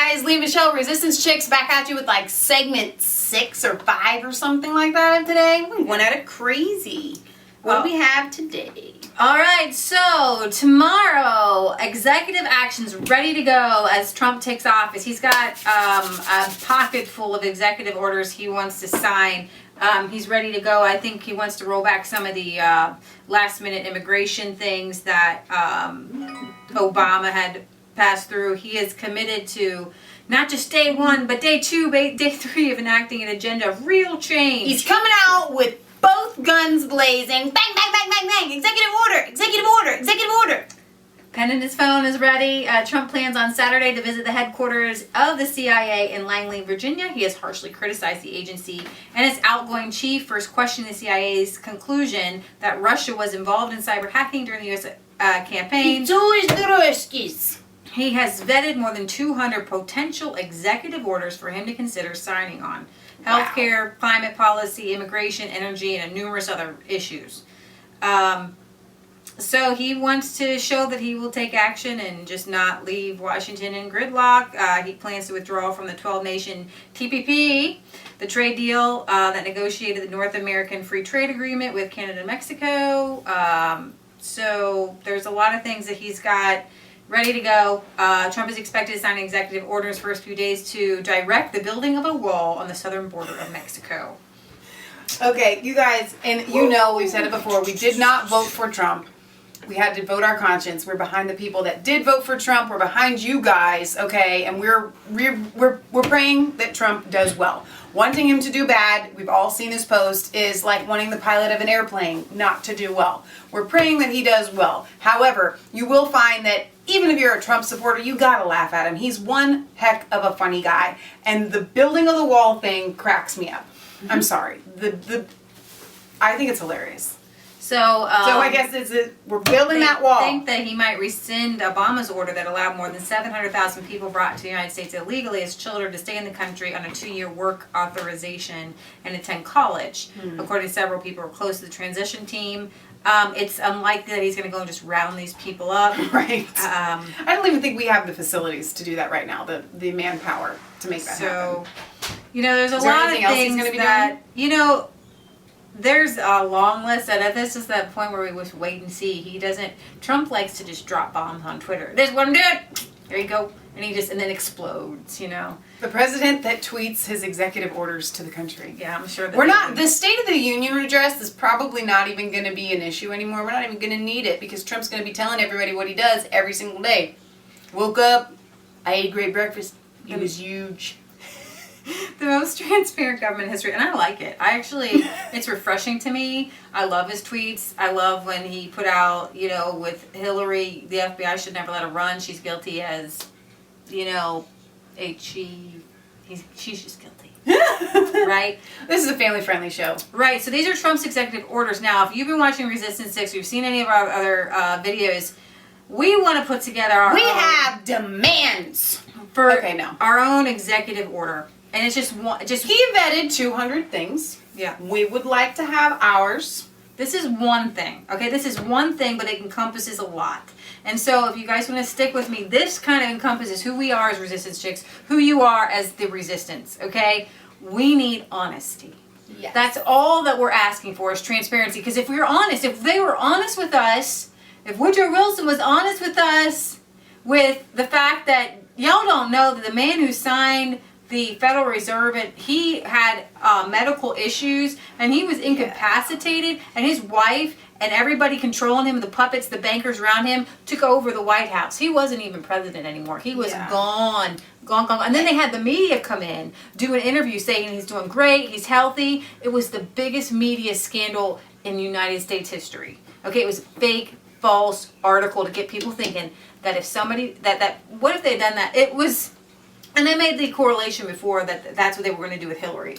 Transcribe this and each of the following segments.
guys, Lee Michelle, Resistance Chicks, back at you with like segment 6 or 5 or something like that today. We went at it crazy. What do we have today? All right, so tomorrow, executive actions ready to go as Trump takes office. He's got a pocket full of executive orders he wants to sign. He's ready to go. I think he wants to roll back some of the last-minute immigration things that Obama had passed through. He is committed to not just day 1, but day 2, day 3 of enacting an agenda of real change. He's coming out with both guns blazing. Bang, bang, bang, bang, bang. Executive order, executive order, executive order. Pen in his phone is ready. Trump plans on Saturday to visit the headquarters of the CIA in Langley, Virginia. He has harshly criticized the agency and its outgoing chief first questioned the CIA's conclusion that Russia was involved in cyber hacking during the U.S. Campaign. It's always the Ruskies. He has vetted more than 200 potential executive orders for him to consider signing on. Healthcare, climate policy, immigration, energy, and numerous other issues. So he wants to show that he will take action and just not leave Washington in gridlock. He plans to withdraw from the 12-nation TPP, the trade deal that negotiated the North American Free Trade Agreement with Canada and Mexico. So there's a lot of things that he's got ready to go. Trump is expected to sign an executive order in his first few days to direct the building of a wall on the southern border of Mexico. Okay, you guys, and you know we've said it before, we did not vote for Trump. We had to vote our conscience. We're behind the people that did vote for Trump. We're behind you guys, okay? And we're praying that Trump does well. Wanting him to do bad, we've all seen his post, is like wanting the pilot of an airplane not to do well. We're praying that he does well. However, you will find that even if you're a Trump supporter, you gotta laugh at him. He's one heck of a funny guy. And the building of the wall thing cracks me up. I'm sorry. I think it's hilarious. So I guess we're building that wall. I think that he might rescind Obama's order that allowed more than 700,000 people brought to the United States illegally as children to stay in the country on a 2-year work authorization and attend college. According to several people who are close to the transition team, it's unlikely that he's going to go and just round these people up. Right. I don't even think we have the facilities to do that right now, the manpower to make that happen. So, there's a lot of things that, there's a long list, and this is the point where we just wait and see. Trump likes to just drop bombs on Twitter. This is what I'm doing. There you go. And and then explodes, The president that tweets his executive orders to the country. Yeah, I'm sure that the State of the Union address is probably not even going to be an issue anymore. We're not even going to need it because Trump's going to be telling everybody what he does every single day. Woke up, I ate a great breakfast. It was huge. The most transparent government in history, and I like it. It's refreshing to me. I love his tweets. I love when he put out, with Hillary, the FBI should never let her run. She's guilty as, she's just guilty. Right? This is a family-friendly show. Right. So these are Trump's executive orders. Now, if you've been watching Resistance 6, or you've seen any of our other videos, we want to put together our We have demands for our own executive order. And it's just one. He vetted 200 things. Yeah. We would like to have ours. This is one thing. Okay, this is one thing, but it encompasses a lot. And so if you guys want to stick with me, this kind of encompasses who we are as Resistance Chicks, who you are as the Resistance, okay? We need honesty. Yes. That's all that we're asking for is transparency. Because if we're honest, if they were honest with us, if Woodrow Wilson was honest with us with the fact that y'all don't know that the man who signed the Federal Reserve, and he had medical issues, and he was incapacitated, and his wife and everybody controlling him, the puppets, the bankers around him, took over the White House. He wasn't even president anymore. He was gone. And then they had the media come in, do an interview saying he's doing great, he's healthy. It was the biggest media scandal in United States history. Okay, it was a fake, false article to get people thinking that if somebody, what if they'd done that? It was... And they made the correlation before that's what they were going to do with Hillary.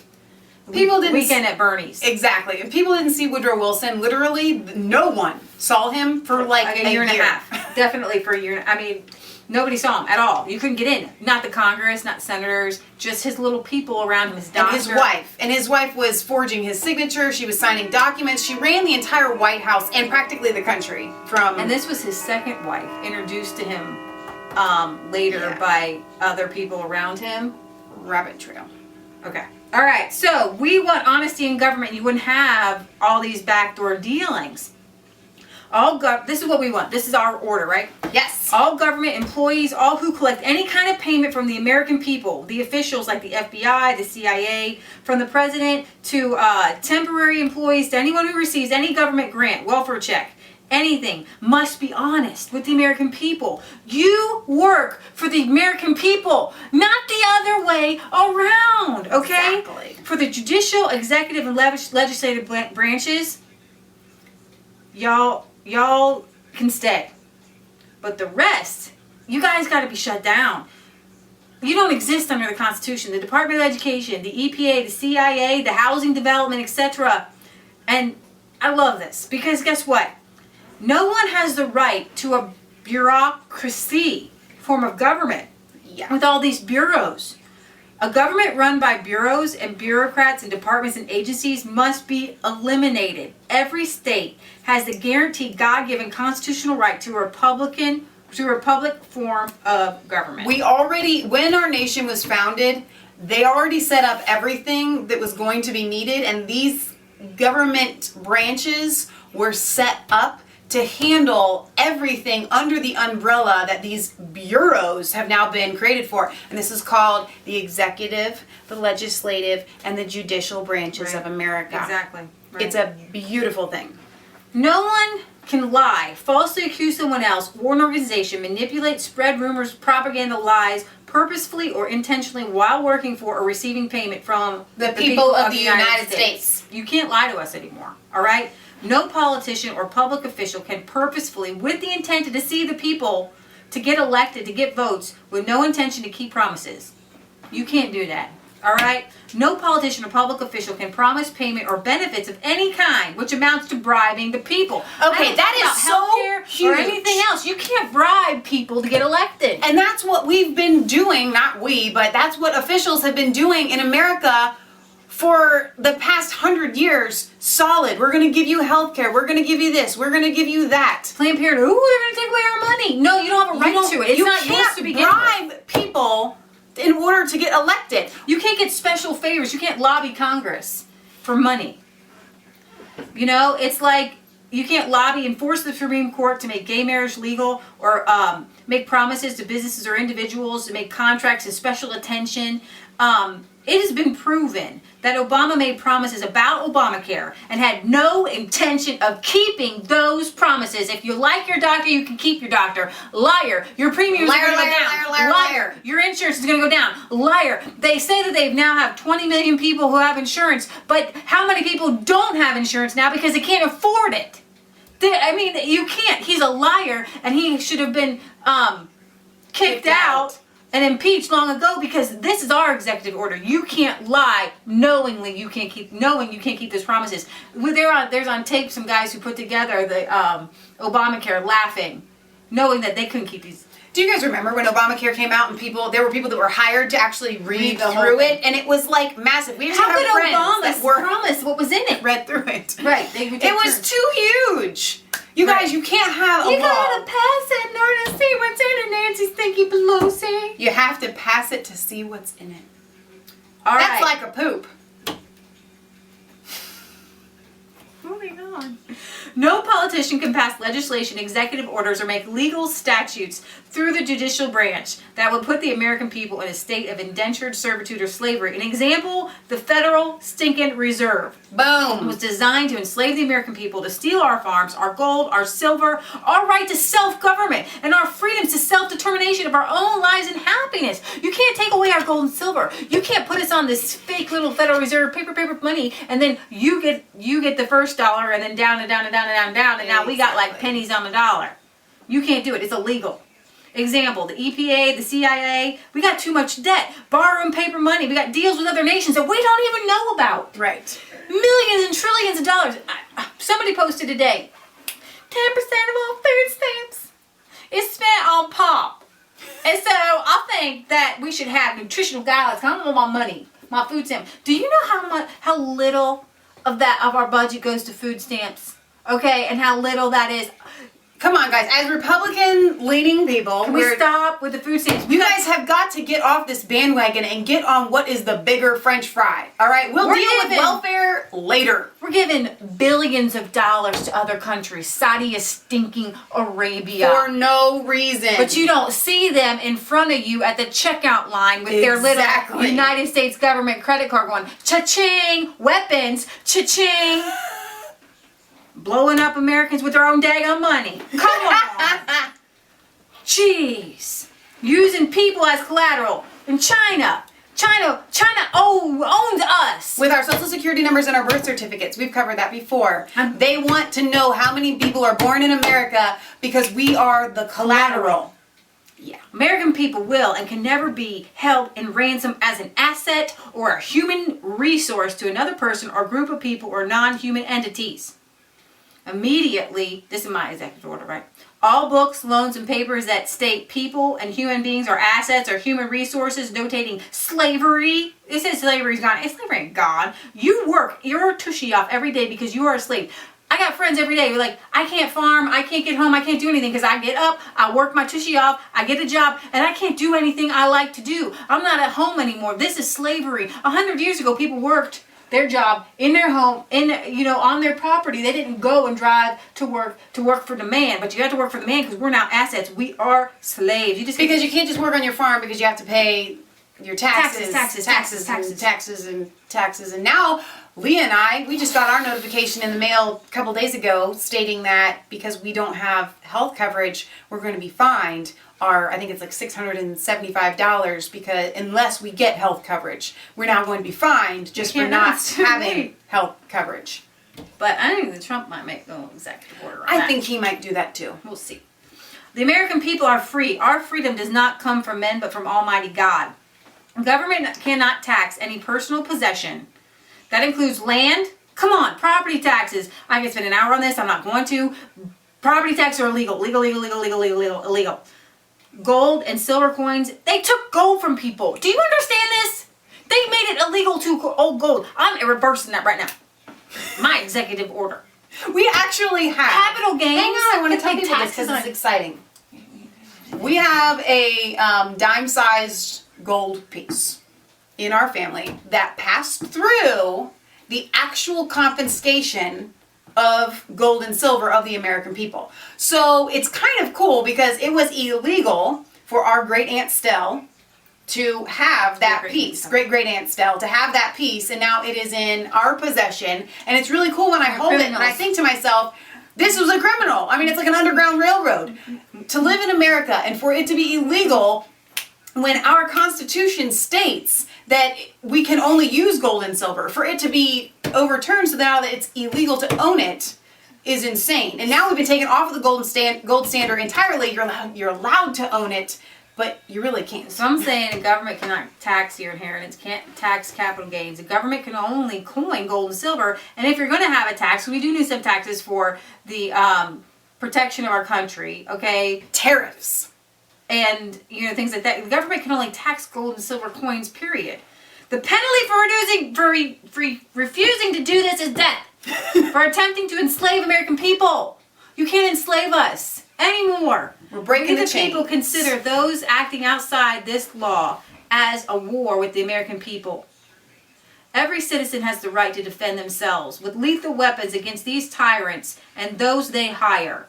People didn't Weekend at Bernie's. Exactly. And people didn't see Woodrow Wilson. Literally, no one saw him for like a year and a half. Definitely for a year. I mean, nobody saw him at all. You couldn't get in. Not the Congress, not senators, just his little people around him, his doctor. And his wife. And his wife was forging his signature. She was signing documents. She ran the entire White House and practically the country from... And this was his second wife, introduced to him later Yeah. by other people around him. Rabbit trail. Okay. All right. So we want honesty in government. You wouldn't have all these backdoor dealings. This is what we want. This is our order, right? Yes. All government employees, all who collect any kind of payment from the American people, the officials like the FBI, the CIA, from the president to temporary employees, to anyone who receives any government grant, welfare check, anything, must be honest with the American people. You work for the American people, not the other way around, okay? Exactly. For the judicial, executive, and legislative branches, y'all can stay. But the rest, you guys got to be shut down. You don't exist under the Constitution. The Department of Education, the EPA, the CIA, the Housing Development, etc. And I love this because guess what? No one has the right to a bureaucracy form of government Yeah. with all these bureaus. A government run by bureaus and bureaucrats and departments and agencies must be eliminated. Every state has the guaranteed God-given constitutional right to a republic form of government. We already, when our nation was founded, they already set up everything that was going to be needed, and these government branches were set up to handle everything under the umbrella that these bureaus have now been created for. And this is called the executive, the legislative, and the judicial branches Right. of America. Exactly. Right. It's a beautiful thing. No one can lie, falsely accuse someone else or an organization, manipulate, spread rumors, propaganda, lies, purposefully or intentionally while working for or receiving payment from The people of the United States. You can't lie to us anymore, all right? No politician or public official can purposefully, with the intent to deceive the people, to get elected, to get votes, with no intention to keep promises. You can't do that, all right? No politician or public official can promise payment or benefits of any kind, which amounts to bribing the people. Okay, I don't that care is about so healthcare huge. or anything else. You can't bribe people to get elected. And that's what we've been doing, not we, but that's what officials have been doing in America for the past 100 years. Solid. We're going to give you health care. We're going to give you this. We're going to give you that. Planned Parenthood, ooh, they're going to take away our money. No, you don't have a right to it. It's you not yours can't to begin with. bribe people in order to get elected. You can't get special favors. You can't lobby Congress for money. You know, it's like you can't lobby and force the Supreme Court to make gay marriage legal or make promises to businesses or individuals to make contracts and special attention. It has been proven that Obama made promises about Obamacare and had no intention of keeping those promises. If you like your doctor, you can keep your doctor. Liar. Your premiums are going to go down. Liar. Your insurance is going to go down. Liar. They say that they now have 20 million people who have insurance, but how many people don't have insurance now because they can't afford it? I mean, you can't. He's a liar, and he should have been kicked out and impeached long ago because this is our executive order. You can't lie knowing you can't keep those promises. There's on tape some guys who put together the Obamacare laughing, knowing that they couldn't keep these. Do you guys remember when Obamacare came out and there were people that were hired to actually read the whole through thing. it, and it was like massive. We actually How could have friends Obama that were promise what was in it? read through it. Right. It was too huge. You guys, you can't have a You law. gotta pass it in order to see what's in it, Nancy Stinky Pelosi. You have to pass it to see what's in it. All That's right. like a poop. Moving on. No politician can pass legislation, executive orders, or make legal statutes through the judicial branch that would put the American people in a state of indentured servitude or slavery. An example, the Federal Stinking Reserve Boom. was designed to enslave the American people, to steal our farms, our gold, our silver, our right to self-government, and our freedoms to self-determination of our own lives and happiness. You can't take away our gold and silver. You can't put us on this fake little Federal Reserve paper money, and then you get the first dollar, and then down and down and down and down and down, and now we got like pennies on the dollar. You can't do it. It's illegal. Example, the EPA, the CIA, we got too much debt, borrowing paper money, we got deals with other nations that we don't even know about. Right. Millions and trillions of dollars. Somebody posted today, 10% of all food stamps is spent on pop. And so I think that we should have nutritional guidelines. I don't want my money, my food stamp. Do you know how little of our budget goes to food stamps? Okay, and how little that is. Come on, guys. As Republican-leaning people, Can we stop with the food stamps? you guys have got to get off this bandwagon and get on what is the bigger French fry. All right? We'll deal with welfare later. We're giving billions of dollars to other countries. Saudi is stinking Arabia. For no reason. But you don't see them in front of you at the checkout line with their little United States government credit card going, cha-ching, weapons, cha-ching. Blowing up Americans with their own daggone money. Come on. Jeez. Using people as collateral. In China owns us. With our social security numbers and our birth certificates. We've covered that before. They want to know how many people are born in America because we are the collateral. Yeah. American people will and can never be held in ransom as an asset or a human resource to another person or group of people or non-human entities. Immediately, this is my executive order, right? All books, loans, and papers that state people and human beings are assets or human resources notating slavery. It says slavery's gone. It's slavery ain't gone. You work your tushy off every day because you are a slave. I got friends every day who are like, I can't farm, I can't get home, I can't do anything because I get up, I work my tushy off, I get a job, and I can't do anything I like to do. I'm not at home anymore. This is slavery. 100 years ago, people worked their job in their home, on their property. They didn't go and drive to work for the man, but you have to work for the man because we're now assets. We are slaves. Because you can't just work on your farm because you have to pay your taxes. And now Leah and I, we just got our notification in the mail a couple days ago stating that because we don't have health coverage, we're going to be fined I think it's like $675 because unless we get health coverage, we're now going to be fined just for not having health coverage. But I think that Trump might make the executive order on I that. think he might do that too. We'll see. The American people are free. Our freedom does not come from men but from Almighty God. Government cannot tax any personal possession. That includes land. Come on, property taxes. I can spend an hour on this. I'm not going to. Property taxes are illegal. Illegal. Gold and silver coins. They took gold from people. Do you understand this? They made it illegal to own gold. I'm reversing that right now. My executive order. We actually have Capital gains. Hang on, I want to tell people this because it's exciting. We have a dime-sized gold piece in our family that passed through the actual confiscation of gold and silver of the American people. So it's kind of cool because it was illegal for our great Aunt Stell to have that piece, great Aunt Stell to have that piece, and now it is in our possession. And it's really cool when I hold it and I think to myself, this was a criminal. I mean, it's like an underground railroad. To live in America and for it to be illegal when our Constitution states that we can only use gold and silver, for it to be overturned so now that it's illegal to own it is insane. And now we've been taken off of the gold standard entirely. You're allowed to own it, but you really can't. So I'm saying the government cannot tax your inheritance, can't tax capital gains. The government can only coin gold and silver. And if you're going to have a tax, we do need some taxes for the protection of our country, okay? Tariffs. And, things like that. The government can only tax gold and silver coins, period. The penalty for refusing to do this is death. For attempting to enslave American people. You can't enslave us anymore. We're breaking the chains. People consider those acting outside this law as a war with the American people. Every citizen has the right to defend themselves with lethal weapons against these tyrants and those they hire.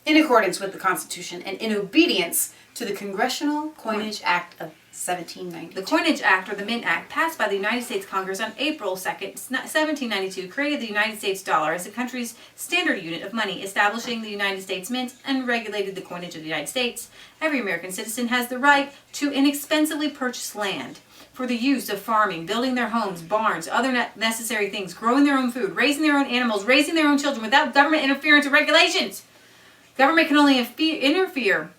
In accordance with the Constitution and in obedience to the Congressional Coinage Act of 1792. The Coinage Act, or the Mint Act, passed by the United States Congress on April 2nd, 1792, created the United States dollar as the country's standard unit of money, establishing the United States Mint and regulated the coinage of the United States. Every American citizen has the right to inexpensively purchase land for the use of farming, building their homes, barns, other necessary things, growing their own food, raising their own animals, raising their own children without government interference or regulations. Government can only interfere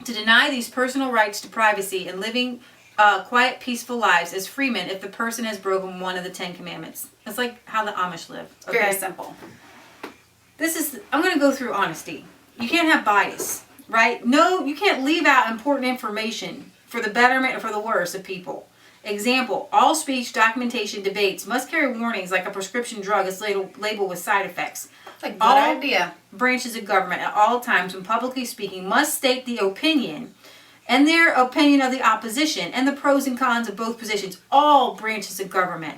to deny these personal rights to privacy and living quiet, peaceful lives as freemen if the person has broken one of the 10 Commandments. It's like how the Amish live. Okay? Very simple. I'm going to go through honesty. You can't have bias, right? No, you can't leave out important information for the betterment or for the worse of people. Example, all speech, documentation, debates must carry warnings like a prescription drug is labeled with side effects. That's a good All idea. branches of government at all times when publicly speaking must state the opinion and their opinion of the opposition and the pros and cons of both positions. All branches of government.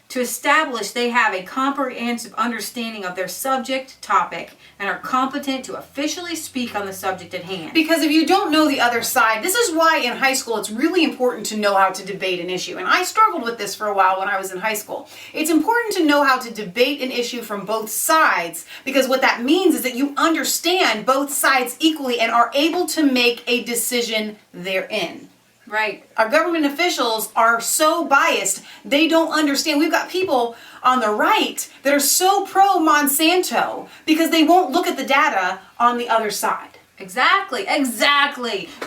To establish they have a comprehensive understanding of their subject topic and are competent to officially speak on the subject at hand. Because if you don't know the other side, this is why in high school it's really important to know how to debate an issue. And I struggled with this for a while when I was in high school. It's important to know how to debate an issue from both sides, because what that means is that you understand both sides equally and are able to make a decision therein. Right. Our government officials are so biased, they don't understand. We've got people on the right that are so pro Monsanto because they won't look at the data on the other side. Exactly.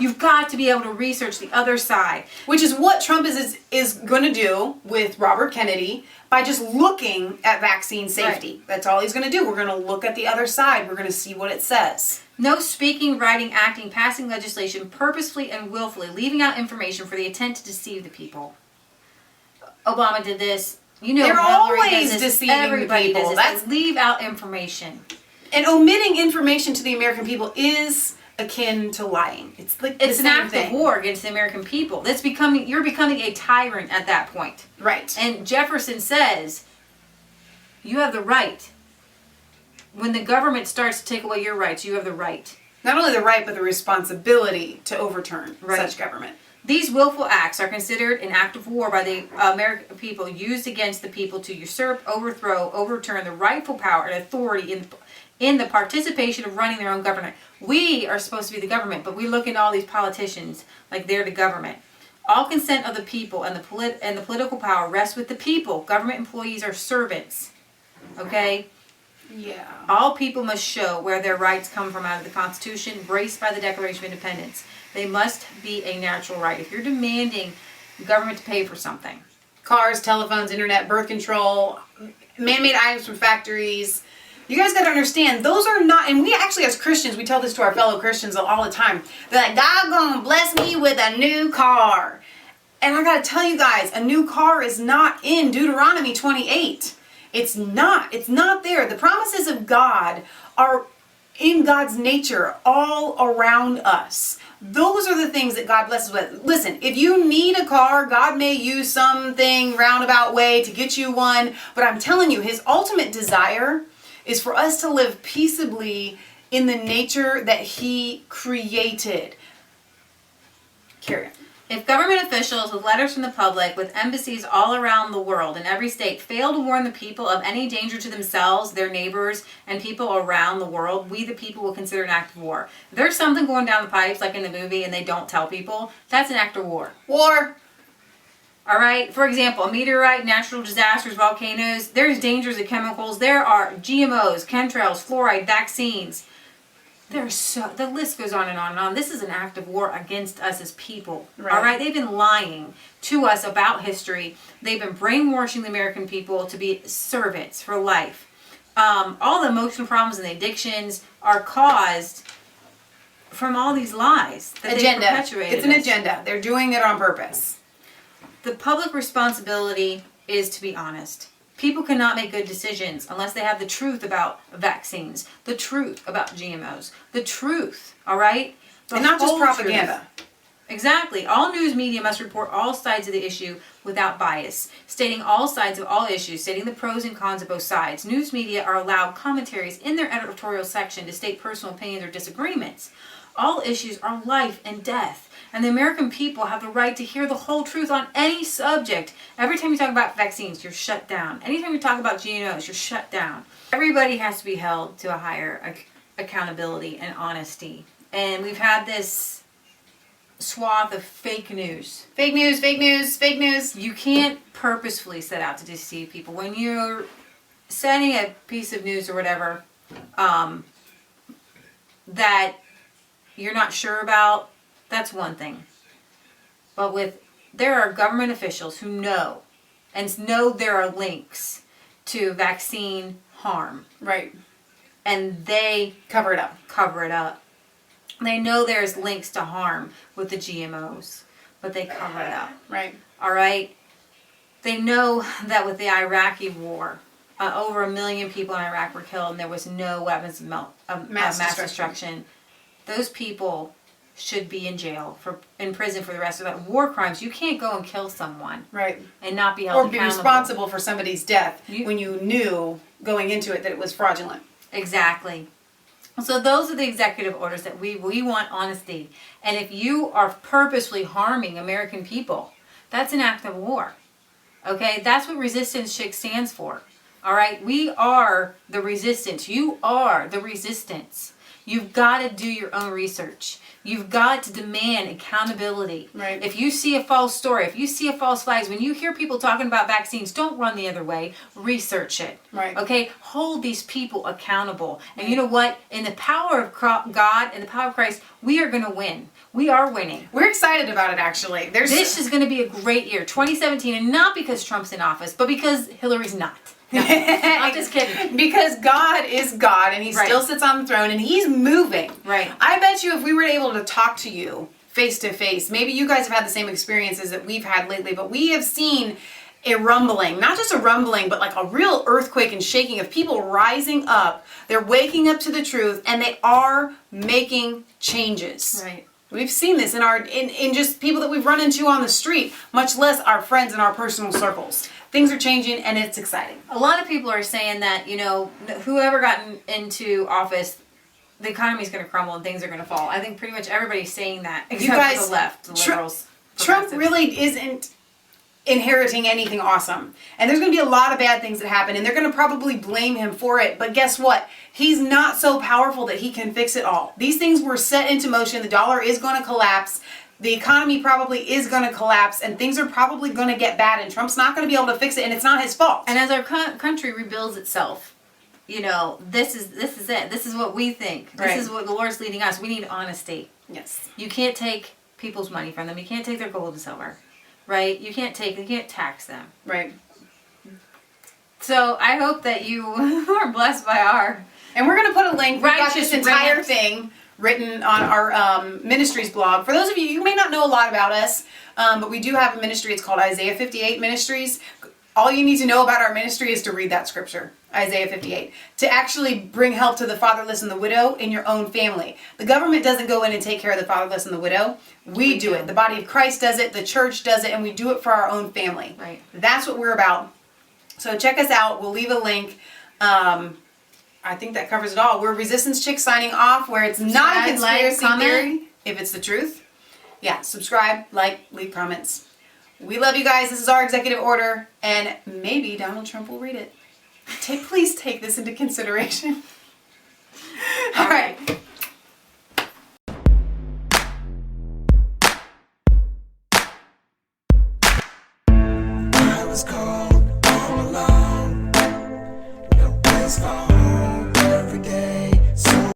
You've got to be able to research the other side. Which is what Trump is going to do with Robert Kennedy by just looking at vaccine safety. Right. That's all he's going to do. We're going to look at the other side. We're going to see what it says. No speaking, writing, acting, passing legislation purposefully and willfully, leaving out information for the intent to deceive the people. Obama did this. You know, They're Hillary always does this. deceiving the Everybody people. does this. That's- They leave out information. And omitting information to the American people is akin to lying. It's like It's the an same act thing. of war against the American people. You're becoming a tyrant at that point. Right. And Jefferson says, you have the right. When the government starts to take away your rights, you have the right. Not only the right, but the responsibility to overturn such government. These willful acts are considered an act of war by the American people used against the people to usurp, overthrow, overturn the rightful power and authority in the participation of running their own government. We are supposed to be the government, but we look at all these politicians like they're the government. All consent of the people and the political power rests with the people. Government employees are servants. Okay? Yeah. All people must show where their rights come from out of the Constitution, embraced by the Declaration of Independence. They must be a natural right. If you're demanding government to pay for something. Cars, telephones, internet, birth control, man-made items from factories. You guys got to understand, those are not, and we actually as Christians, we tell this to our fellow Christians all the time. They're like, God gonna bless me with a new car. And I got to tell you guys, a new car is not in Deuteronomy 28. It's not. It's not there. The promises of God are in God's nature all around us. Those are the things that God blesses with. Listen, if you need a car, God may use something roundabout way to get you one. But I'm telling you, his ultimate desire is for us to live peaceably in the nature that he created. Carry on. If government officials with letters from the public, with embassies all around the world in every state, fail to warn the people of any danger to themselves, their neighbors, and people around the world, we the people will consider an act of war. If there's something going down the pipes, like in the movie, and they don't tell people, that's an act of war. War. All right? For example, a meteorite, natural disasters, volcanoes, there's dangers of chemicals. There are GMOs, chemtrails, fluoride, vaccines. The list goes on and on and on. This is an act of war against us as people. Right. All right? They've been lying to us about history. They've been brainwashing the American people to be servants for life. All the emotional problems and the addictions are caused from all these lies that they perpetuated. It's an agenda. They're doing it on purpose. The public responsibility is to be honest. People cannot make good decisions unless they have the truth about vaccines, the truth about GMOs, the truth, all right? And not just whole propaganda. truth. Exactly. All news media must report all sides of the issue without bias, stating all sides of all issues, stating the pros and cons of both sides. News media are allowed commentaries in their editorial section to state personal opinions or disagreements. All issues are life and death. And the American people have the right to hear the whole truth on any subject. Every time you talk about vaccines, you're shut down. Anytime you talk about GMOs, you're shut down. Everybody has to be held to a higher accountability and honesty. And we've had this swath of fake news. Fake news, fake news, fake news. You can't purposefully set out to deceive people. When you're sending a piece of news or whatever that you're not sure about, that's one thing. But there are government officials who know there are links to vaccine harm. Right. And they Cover it up. cover it up. They know there's links to harm with the GMOs. but they cover it up. Right. All right? They know that with the Iraqi war, over 1 million people in Iraq were killed and there was no weapons of mass destruction. Those people should be in jail, in prison for the rest of their life. War crimes, you can't go and kill someone Right. and not be held Or be accountable. responsible for somebody's death when you knew going into it that it was fraudulent. Exactly. So those are the executive orders that we want honesty. And if you are purposely harming American people, that's an act of war. Okay? That's what Resistance Chick stands for. All right? We are the resistance. You are the resistance. You've got to do your own research. You've got to demand accountability. Right. If you see a false story, if you see a false flags, when you hear people talking about vaccines, don't run the other way. Research it. Right. Okay? Hold these people accountable. And you know what? In the power of God and the power of Christ, we are going to win. We are winning. We're excited about it, actually. This is going to be a great year, 2017, and not because Trump's in office, but because Hillary's not. No, I'm just kidding. Because God is God and he Right. still sits on the throne and he's moving. Right. I bet you if we were able to talk to you face to face, maybe you guys have had the same experiences that we've had lately, but we have seen a rumbling, not just a rumbling, but like a real earthquake and shaking of people rising up. They're waking up to the truth and they are making changes. Right. We've seen this in just people that we've run into on the street, much less our friends in our personal circles. Things are changing and it's exciting. A lot of people are saying that, whoever got into office, the economy's going to crumble and things are going to fall. I think pretty much everybody's saying that, except guys, for the left, the liberals. Trump progressives. really isn't inheriting anything awesome. And there's going to be a lot of bad things that happen and they're going to probably blame him for it. But guess what? He's not so powerful that he can fix it all. These things were set into motion. The dollar is going to collapse. The economy probably is going to collapse and things are probably going to get bad and Trump's not going to be able to fix it and it's not his fault. And as our country rebuilds itself, this is it. This is what we think. This Right. is what the Lord's leading us. We need honesty. Yes. You can't take people's money from them. You can't take their gold and silver, right? You can't tax them. Right. So I hope that you are blessed by our And we're going to put a link. We've got righteous this entire rant. thing written on our ministries blog. For those of you, you may not know a lot about us, but we do have a ministry. It's called Isaiah 58 Ministries. All you need to know about our ministry is to read that scripture, Isaiah 58, to actually bring help to the fatherless and the widow in your own family. The government doesn't go in and take care of the fatherless and the widow. We do it. The body of Christ does it. The church does it. And we do it for our own family. Right. That's what we're about. So check us out. We'll leave a link. I think that covers it all. We're Resistance Chick signing off, where it's not a Subscribe, like, conspiracy comment. theory if it's the truth. Yeah, subscribe, like, leave comments. We love you guys. This is our executive order, and maybe Donald Trump will read it. Please take this into consideration. All right. I was called